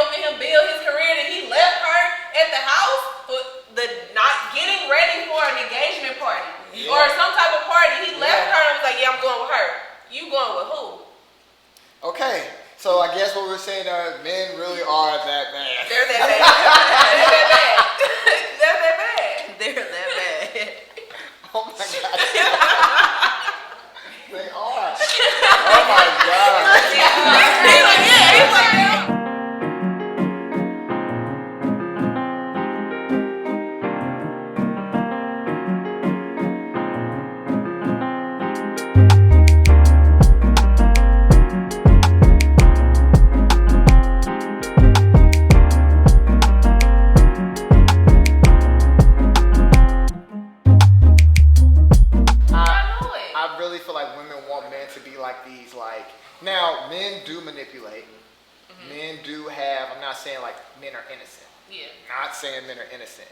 helping him build his career, and he left her at the house, not getting ready for an engagement party or some type of party. He left her and was like, "Yeah, I'm going with her." You going with who? Okay, so I guess what we're saying are men really are that bad. They're that bad. They're that bad. They're that bad. They're that bad. Oh my God. They are. Oh my God. He's like, yeah. I really feel like women want men to be like these, like, now men do manipulate. Men do have, I'm not saying like men are innocent. Yeah. Not saying men are innocent.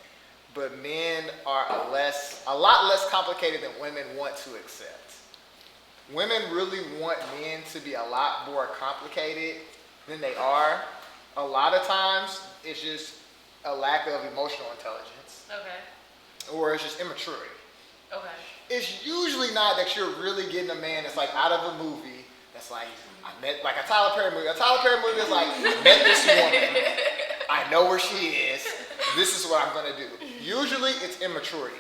But men are a lot less complicated than women want to accept. Women really want men to be a lot more complicated than they are. A lot of times it's just a lack of emotional intelligence. Okay. Or it's just immaturity. Okay. It's usually not that you're really getting a man that's like out of a movie that's like, I met, like a Tyler Perry movie. A Tyler Perry movie is like, I met this woman. I know where she is. This is what I'm going to do. Usually it's immaturity.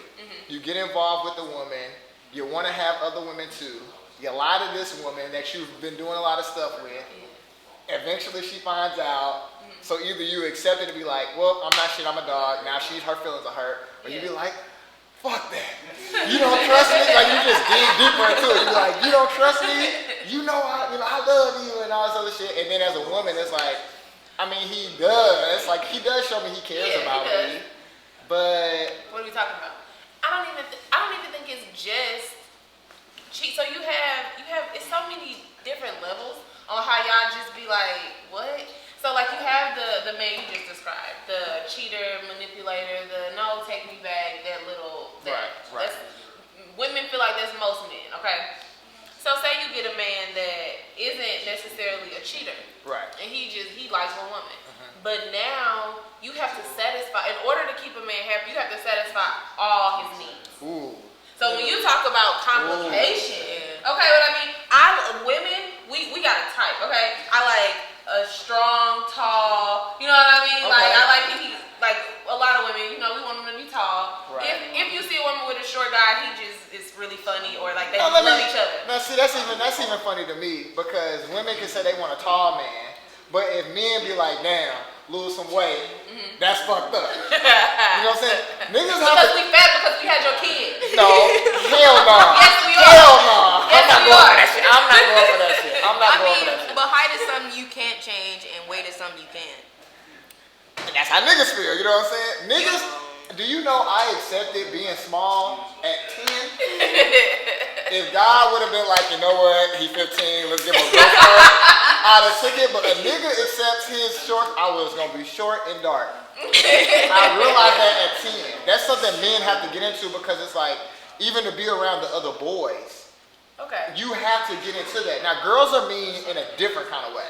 You get involved with the woman. You want to have other women too. You lie to this woman that you've been doing a lot of stuff with. Eventually she finds out. So either you accept it and be like, well, I'm not shit, I'm a dog. Now her feelings are hurt. Or you be like, fuck that. You don't trust me? Like, you just dig deeper into it. You be like, you don't trust me? You know I love you and all this other shit. And then as a woman, it's like, I mean, he does. It's like, he does show me he cares about me. But what are we talking about? I don't even think it's just cheat. So you have it's so many different levels on how y'all just be like, what? So like you have the man you just described, the cheater, manipulator, the no, take me back, that little right. Women feel like that's most men, okay? So say you get a man that isn't necessarily a cheater. Right. And he likes one woman. But now you have to satisfy, in order to keep a man happy, you have to satisfy all his needs. Ooh. So when you talk about complication, okay, what I mean, women, we got a type, okay? I like a strong, tall, you know what I mean? Okay. Like I like like a lot of women, you know, we want them to be tall. Right. If you see a woman with a short guy, he just is really funny, or like they love each other. Now see, that's even funny to me, because women can say they want a tall man, but if men be like, damn, lose some weight, that's fucked up. You know what I'm saying? Niggas because we fat because we had your kid. No, hell no. Yes, we are. Hell no. Yes, I'm not we going are. for that shit. I'm not going for that shit. I'm not going for that shit. But height is something you can't change, and weight is something you can. And that's how niggas feel, you know what I'm saying? Niggas, do you know I accepted being small at 10? If God would have been like, you know what, he 15, let's give him a growth spurt, I'd have took it, but a nigga accepts his short, I was going to be short and dark. I realized that at 10. That's something men have to get into, because it's like, even to be around the other boys, you have to get into that. Now, girls are mean in a different kind of way.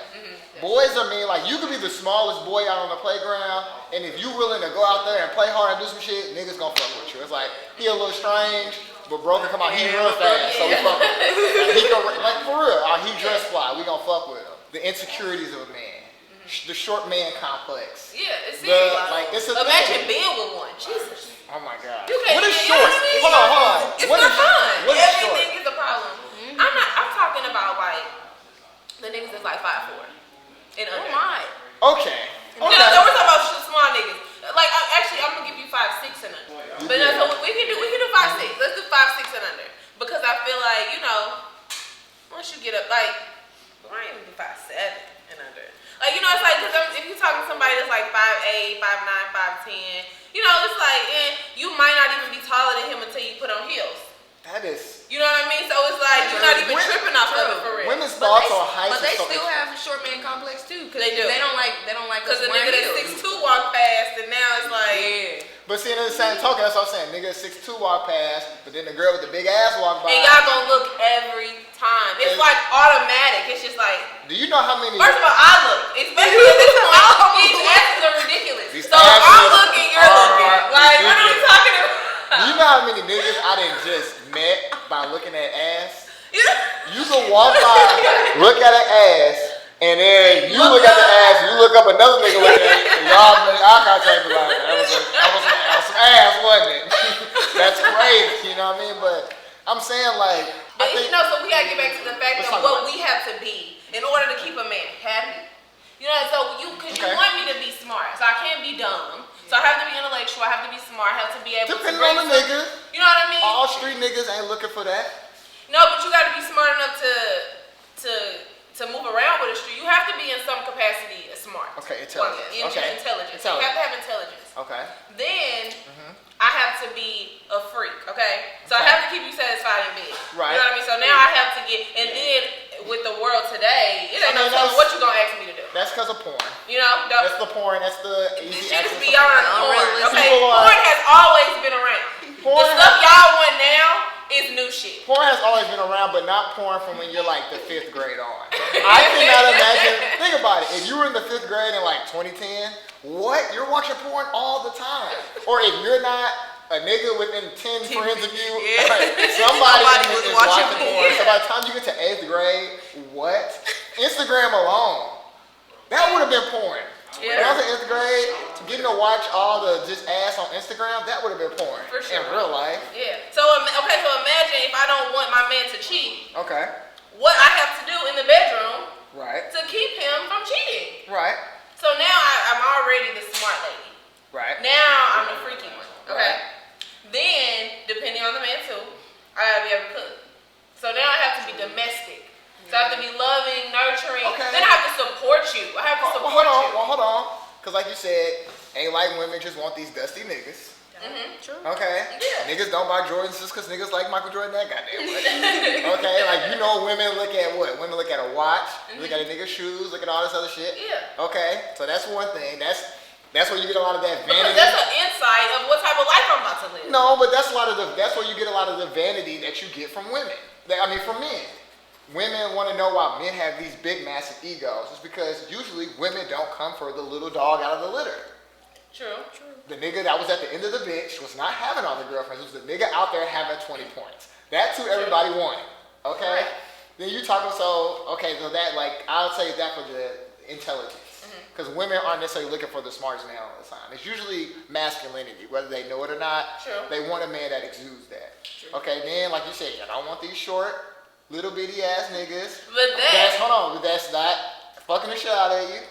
Boys are mean, like, you could be the smallest boy out on the playground, and if you willing to go out there and play hard and do some shit, niggas gonna fuck with you. It's like, he a little strange, but bro can come out, he real fast, so we fuck with him. He can, like, for real, he dress fly, we gonna fuck with him. The insecurities of a man. The short man complex. Yeah, it's serious. Like, it's a imagine thing. being with one. Jesus. Oh my God. What is short? Hold on. It's What not is fun. What is short? Everything is a problem. I'm talking about like the niggas that's like 5'4" and under. Oh my. Okay. No, we're talking about small niggas. Like actually, I'm gonna give you 5'6" and under. But no, so we can do 5'6". Let's do 5'6" and under, because I feel like, you know, once you get up, like, I ain't even do 5'7" and under. Like, you know, it's like, because if you're talking to somebody that's like 5'8", 5'9", 5'10", you know, it's like, you might not even be taller than him until you put on heels. That is. You know what I mean? So it's like, you're not even tripping off of it for real. Women's thoughts on height. But they still have a short man complex too. They do. They don't like. Because the nigga that's 6'2" walk past, and now it's like. Yeah. But see, in the same token, that's what I'm saying. Nigga 6'2" walk past, but then the girl with the big ass walk by. And y'all gonna look every time. It's like automatic. It's just like. Do you know how many? First of all, I look. Especially if it's small. Me by looking at ass. You can walk by, look at an ass, and then you look at the ass, you look up another nigga looking at it, and y'all make eye contact like, that was some ass, wasn't it? That's crazy, you know what I mean? But I'm saying like, but so we gotta get back to the fact of what we have to be in order to keep a man happy. You know, so because you want me to be smart, so I can't be dumb. So I have to be intellectual, I have to be smart, I have to be able depending to on the nigga. You know what I mean? All street niggas ain't looking for that. No, but you gotta be smart enough to move around with a street. You have to be in some capacity smart. Okay, intelligence. Intelligence. You have to have intelligence. Okay. Then I have to be a freak, okay? So I have to keep you satisfied in bed. Right. You know what I mean? So now I have to get, and then with the world today, it ain't no telling what you gonna ask me to do. That's because of porn. You know? That's the porn, that's the easy Shit is access beyond porn, okay? Porn Porn has always been around. The stuff y'all want now is new shit. Porn has always been around, but not porn from when you're like the 5th grade on. I cannot imagine, think about it, if you were in the 5th grade in like 2010, what? You're watching porn all the time. Or if you're not a nigga within 10 friends of you, somebody is watching porn. So by the time you get to 8th grade, what? Instagram alone, that would have been porn. When I was in 8th grade, getting to watch all the just ass on Instagram, that would have been porn. For sure. In real life. Yeah. So imagine if I don't want my man to cheat. Okay. What I have to do in the bedroom to keep him from cheating. Right. So now I'm already the smart lady. Right. Now I'm the freaky one. Okay. Then, depending on the man too, I gotta be able to cook. So now I have to be domestic. So I have to be loving, nurturing. Okay. Then I have to support you. I have to support you. Hold on. Because like you said, ain't like women just want these dusty niggas. True. Okay. Yeah. Niggas don't buy Jordans just because niggas like Michael Jordan that goddamn much. Okay. Like, you know, women look at what? Women look at a watch, look at a nigga's shoes, look at all this other shit. Yeah. Okay. So that's one thing. That's where you get a lot of that vanity. Because that's an insight of what type of life I'm about to live. No, but that's where you get a lot of the vanity that you get from women. From men. Women want to know why men have these big, massive egos. It's because usually women don't come for the little dog out of the litter. True. The nigga that was at the end of the bench was not having all the girlfriends. It was the nigga out there having 20 points. That's who everybody wanted. Okay? Right. Then you talking, so that, like, I'll say that for the intelligence. Because women aren't necessarily looking for the smartest man all the time. It's usually masculinity, whether they know it or not. True. They want a man that exudes that. True. Okay, then, like you said, I don't want these short, little bitty ass niggas. But That's not fucking the shit out of you.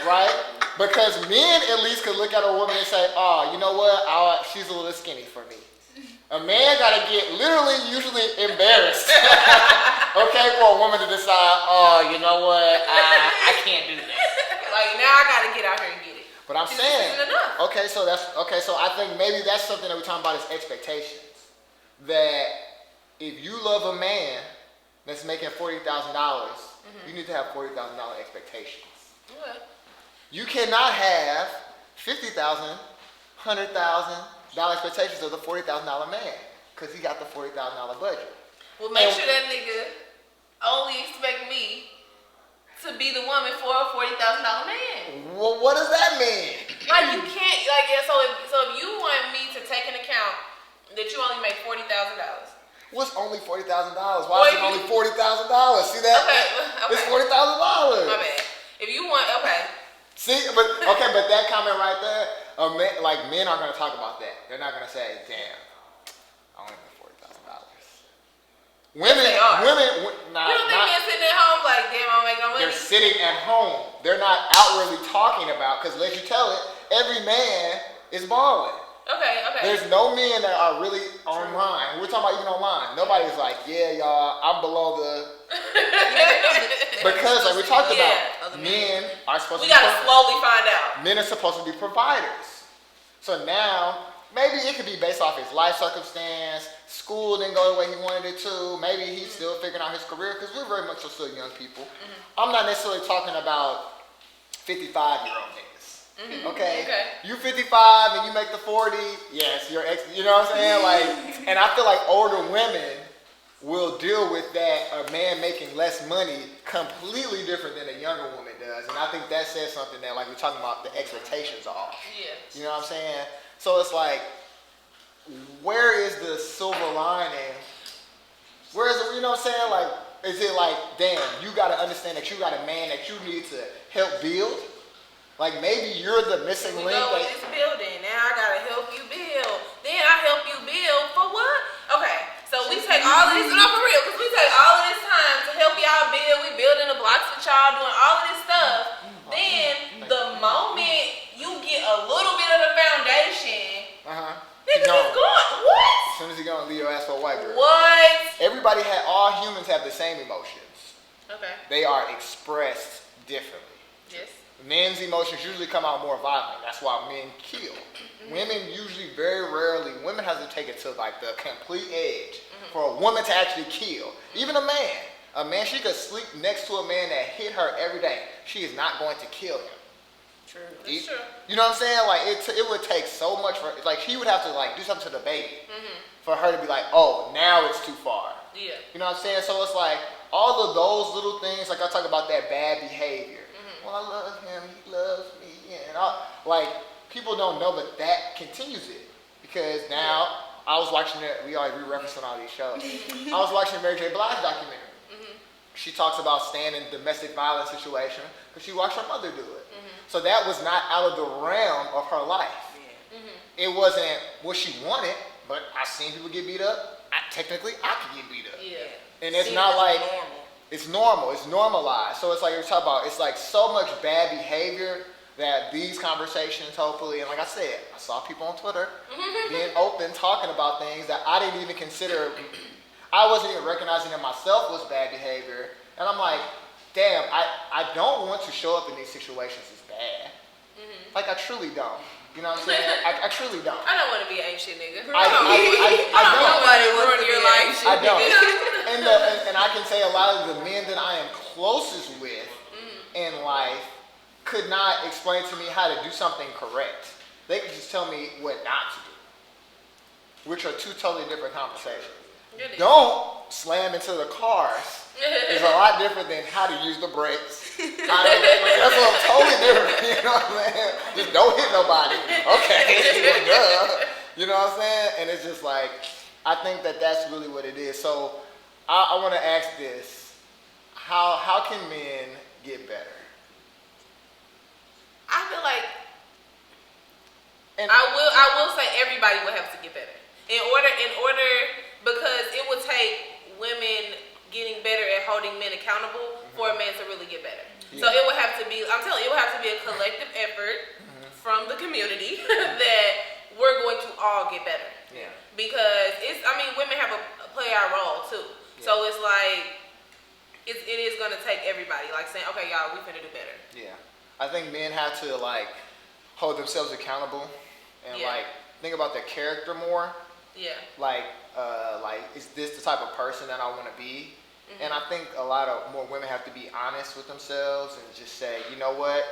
Right? Because men at least could look at a woman and say, oh, you know what? She's a little skinny for me. A man gotta get literally usually embarrassed. Okay, for a woman to decide, oh, you know what? I can't do that. like now I gotta get out here and get it. But I'm saying, isn't enough. so I think maybe that's something that we're talking about is expectations. That if you love a man that's making $40,000, you need to have $40,000 expectations. Okay. You cannot have $50,000, $100,000 expectations of the $40,000 man because he got the $40,000 budget. Well, make sure that nigga only expect me to be the woman for a $40,000 man. Well, what does that mean? Like you can't so if you want me to take into account that you only make $40,000. What's only $40,000? Why is it only $40,000? See that? Okay. It's $40,000. My bad. If you want, See, but that comment right there, men aren't gonna talk about that. They're not gonna say, "Damn, I only make $40,000." Women, yes, they are. women, you don't think men sitting at home like, "Damn, I don't make no money." They're sitting at home. They're not outwardly talking about because, let you tell it, every man is balling. Okay. There's no men that are really online. We're talking about even online. Nobody's like, yeah, y'all, I'm below the. Because like we talked about, men are supposed to. We gotta slowly find out. Men are supposed to be providers. So now, maybe it could be based off his life circumstance. School didn't go the way he wanted it to. Maybe he's still figuring out his career because we're very much still young people. I'm not necessarily talking about 55-year-old niggas. Okay. You 55 and you make the 40. Yes, you're you know what I'm saying? Like, and I feel like older women will deal with that, a man making less money completely different than a younger woman does. And I think that says something that, like we're talking about, the expectations are off. Yeah. You know what I'm saying? So it's like, where is the silver lining Whereas, you know what I'm saying? Like, is it like, damn, you gotta understand that you got a man that you need to help build? Like, maybe you're the missing We link. go with this building. Now I gotta help you build. Then I help you build for what? Okay, so we take all of this, no, for real, because we take all of this time to help y'all build. We building the blocks with y'all, doing all of this stuff. Then the moment you get a little bit of the foundation, niggas is gone. What? As soon as he gonna leave your ass for a white girl. What? All humans have the same emotions. Okay. They are expressed differently. Yes. Men's emotions usually come out more violent. That's why men kill. Women usually, very rarely, women have to take it to like the complete edge for a woman to actually kill. Even a man, she could sleep next to a man that hit her every day. She is not going to kill him. True. That's true. You know what I'm saying? Like it would take so much for, like he would have to like do something to the baby for her to be like, oh, now it's too far. Yeah. You know what I'm saying? So it's like all of those little things, like I talk about that bad behavior. Well, I love him, he loves me, and like people don't know, but that continues it because now I was watching it. We referencing all these shows. I was watching Mary J. Blige documentary. She talks about staying in domestic violence situation because she watched her mother do it. So that was not out of the realm of her life. It wasn't what she wanted, but I seen people get beat up. Technically, I could get beat up. Yeah. And it's not like it's normal. It's normalized. So it's like you're talking about. It's like so much bad behavior that these conversations, hopefully, and like I said, I saw people on Twitter being open, talking about things that I didn't even consider. I wasn't even recognizing in myself was bad behavior, and I'm like, damn, I don't want to show up in these situations as bad. Like I truly don't. You know what I'm saying? I truly don't. I don't want to be an ancient nigga. I don't. Nobody wants to be your life. I don't. And I can say a lot of the men that I am closest with in life could not explain to me how to do something correct. They could just tell me what not to do, which are two totally different conversations. Don't slam into the cars is a lot different than how to use the brakes. That's what totally different. You know what I'm saying? Just don't hit nobody. Okay. Duh. You know what I'm saying? And it's just like, I think that that's really what it is. So I want to ask this. How can men get better? I feel like I will say everybody will have to get better. In order because it would take women getting better at holding men accountable for a man to really get better. So it would have to be, I'm telling you, it would have to be a collective effort from the community that we're going to all get better. Yeah. Because women have a play our role too. Yeah. So it's like, it is going to take everybody, like saying, okay, y'all, we finna do better. Yeah. I think men have to like hold themselves accountable and like think about their character more. Yeah. Like, is this the type of person that I want to be? And I think a lot of more women have to be honest with themselves and just say, you know what,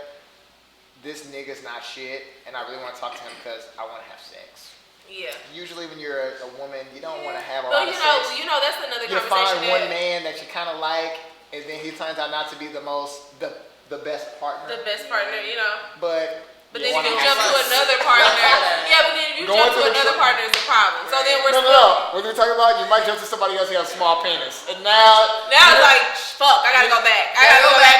this nigga's not shit, and I really want to talk to him because I want to have sex. Yeah. Usually when you're a woman, you don't want to have a lot of sex. That's another conversation. You find one man that you kind of like, and then he turns out not to be the best partner. The best partner, But then you can jump to another partner. But then if you jump to another partner, it's a problem. So then we're No. What we're talking about, you might jump to somebody else who has a small penis. And now it's like, fuck, I gotta go back. Go back.